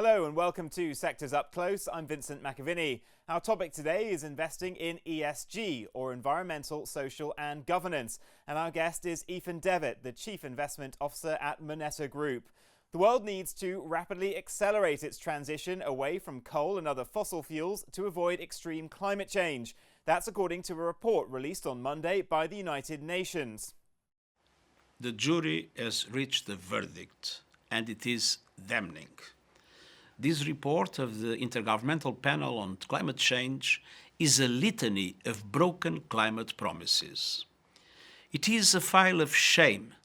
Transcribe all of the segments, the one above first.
Hello and welcome to Sectors Up Close. I'm Vincent McAviney. Our topic today is investing in ESG, or environmental, social and governance. And our guest is Ethan Devitt, the Chief Investment Officer at Moneta Group. The world needs to rapidly accelerate its transition away from coal and other fossil fuels to avoid extreme climate change. That's according to a report released on Monday by the United Nations. The jury has reached a verdict, and it is damning. This report of the Intergovernmental Panel on Climate Change is a litany of broken climate promises. It is a file of shame,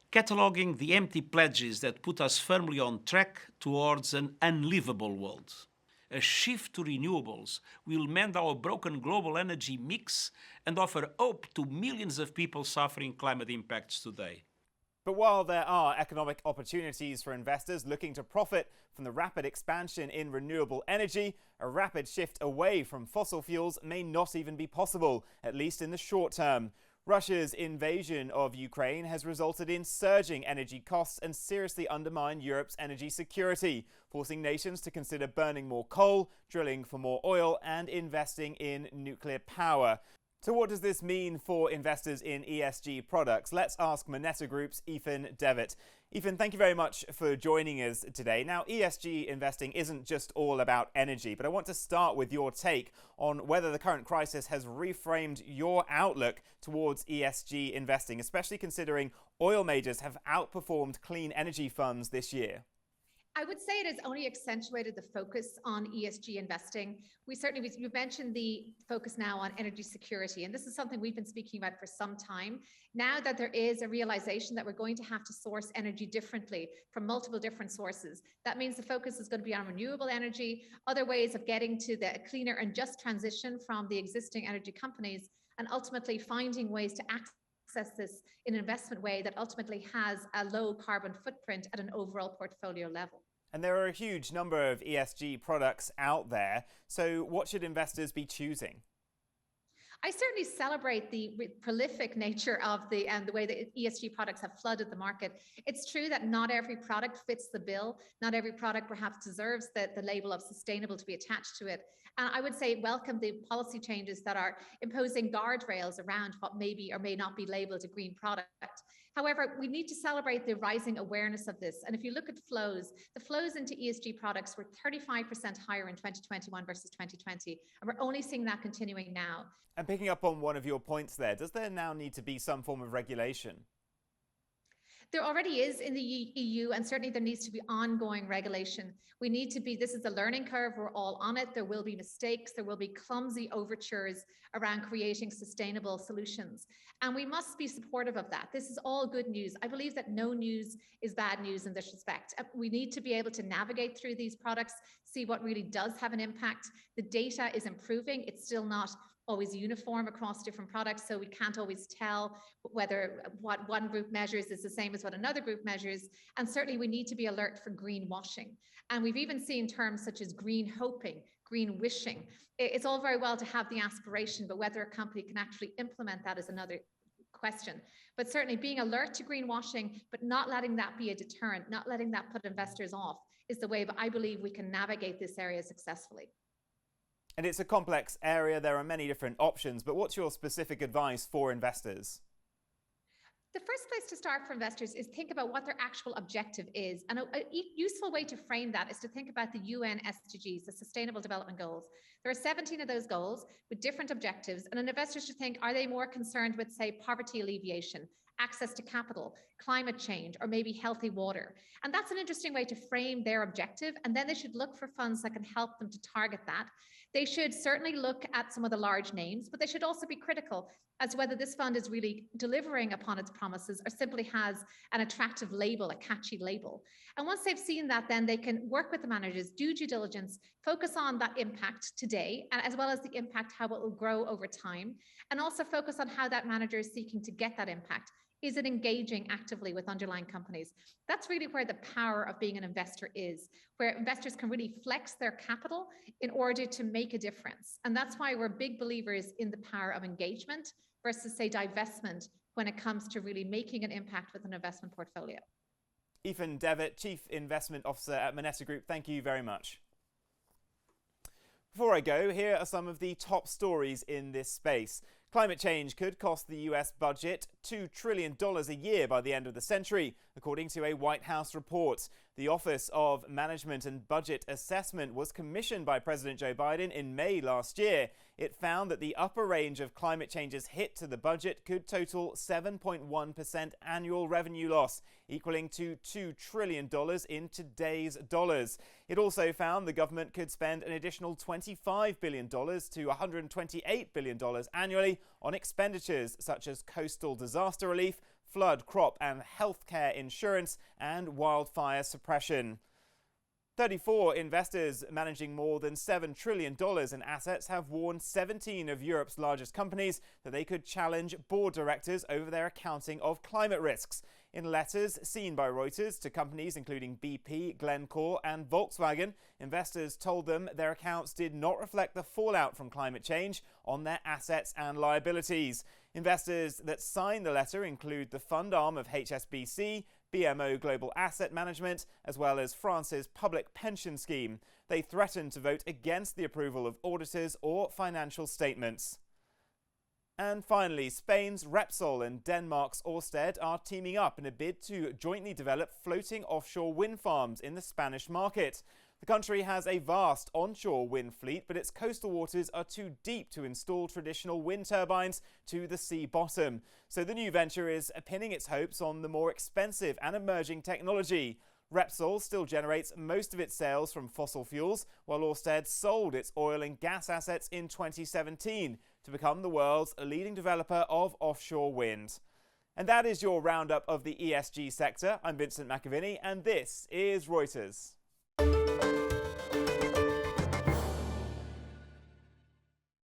cataloguing the empty pledges that put us firmly on track towards an unlivable world. A shift to renewables will mend our broken global energy mix and offer hope to millions of people suffering climate impacts today. But while there are economic opportunities for investors looking to profit from the rapid expansion in renewable energy, a rapid shift away from fossil fuels may not even be possible, at least in the short term. Russia's invasion of Ukraine has resulted in surging energy costs and seriously undermined Europe's energy security, forcing nations to consider burning more coal, drilling for more oil, and investing in nuclear power. So what does this mean for investors in ESG products? Let's ask Moneta Group's Ethan Devitt. Ethan, thank you very much for joining us today. Now, ESG investing isn't just all about energy, but I want to start with your take on whether the current crisis has reframed your outlook towards ESG investing, especially considering oil majors have outperformed clean energy funds this year. I would say it has only accentuated the focus on ESG investing. You mentioned the focus now on energy security, and this is something we've been speaking about for some time. Now that there is a realization that we're going to have to source energy differently from multiple different sources, that means the focus is going to be on renewable energy, other ways of getting to the cleaner and just transition from the existing energy companies, and ultimately finding ways to access this in an investment way that ultimately has a low carbon footprint at an overall portfolio level. And there are a huge number of ESG products out there. So what should investors be choosing? I certainly celebrate the prolific nature of the way that ESG products have flooded the market. It's true that not every product fits the bill. Not every product perhaps deserves the label of sustainable to be attached to it. And I would say welcome the policy changes that are imposing guardrails around what may be or may not be labeled a green product. However, we need to celebrate the rising awareness of this. And if you look at flows, the flows into ESG products were 35% higher in 2021 versus 2020. And we're only seeing that continuing now. And picking up on one of your points there, does there now need to be some form of regulation? There already is in the EU, and certainly there needs to be ongoing regulation. This is a learning curve, we're all on it. There will be mistakes, there will be clumsy overtures around creating sustainable solutions. And we must be supportive of that. This is all good news. I believe that no news is bad news in this respect. We need to be able to navigate through these products, see what really does have an impact. The data is improving. It's still not always uniform across different products, so we can't always tell whether what one group measures is the same as what another group measures. And certainly we need to be alert for greenwashing. And we've even seen terms such as green hoping, green wishing. It's all very well to have the aspiration, but whether a company can actually implement that is another question. But certainly being alert to greenwashing, but not letting that be a deterrent, not letting that put investors off, is the way that I believe we can navigate this area successfully. And it's a complex area. There are many different options, but what's your specific advice for investors? The first place to start for investors is think about what their actual objective is. And a useful way to frame that is to think about the UN SDGs, the Sustainable Development Goals. There are 17 of those goals with different objectives. And an investor should think, are they more concerned with, say, poverty alleviation, access to capital, climate change, or maybe healthy water? And that's an interesting way to frame their objective. And then they should look for funds that can help them to target that. They should certainly look at some of the large names, but they should also be critical as to whether this fund is really delivering upon its promises or simply has an attractive label, a catchy label. And once they've seen that, then they can work with the managers, do due diligence, focus on that impact today, and as well as the impact, how it will grow over time, and also focus on how that manager is seeking to get that impact. Is it engaging actively with underlying companies? That's really where the power of being an investor is, where investors can really flex their capital in order to make a difference. And that's why we're big believers in the power of engagement versus, say, divestment when it comes to really making an impact with an investment portfolio. Ethan Devitt, Chief Investment Officer at Moneta Group, thank you very much. Before I go, here are some of the top stories in this space. Climate change could cost the US budget $2 trillion a year by the end of the century, according to a White House report. The Office of Management and Budget Assessment was commissioned by President Joe Biden in May last year. It found that the upper range of climate change's hit to the budget could total 7.1% annual revenue loss, equaling to $2 trillion in today's dollars. It also found the government could spend an additional $25 billion to $128 billion annually on expenditures such as coastal disaster relief, flood, crop and healthcare insurance, and wildfire suppression. 34 investors managing more than $7 trillion in assets have warned 17 of Europe's largest companies that they could challenge board directors over their accounting of climate risks. In letters seen by Reuters to companies including BP, Glencore and Volkswagen, investors told them their accounts did not reflect the fallout from climate change on their assets and liabilities. Investors that signed the letter include the fund arm of HSBC, BMO Global Asset Management, as well as France's public pension scheme. They threatened to vote against the approval of auditors or financial statements. And finally, Spain's Repsol and Denmark's Ørsted are teaming up in a bid to jointly develop floating offshore wind farms in the Spanish market. The country has a vast onshore wind fleet, but its coastal waters are too deep to install traditional wind turbines to the sea bottom. So the new venture is pinning its hopes on the more expensive and emerging technology. Repsol still generates most of its sales from fossil fuels, while Ørsted sold its oil and gas assets in 2017 to become the world's leading developer of offshore wind. And that is your roundup of the ESG sector. I'm Vincent McAviney, and this is Reuters.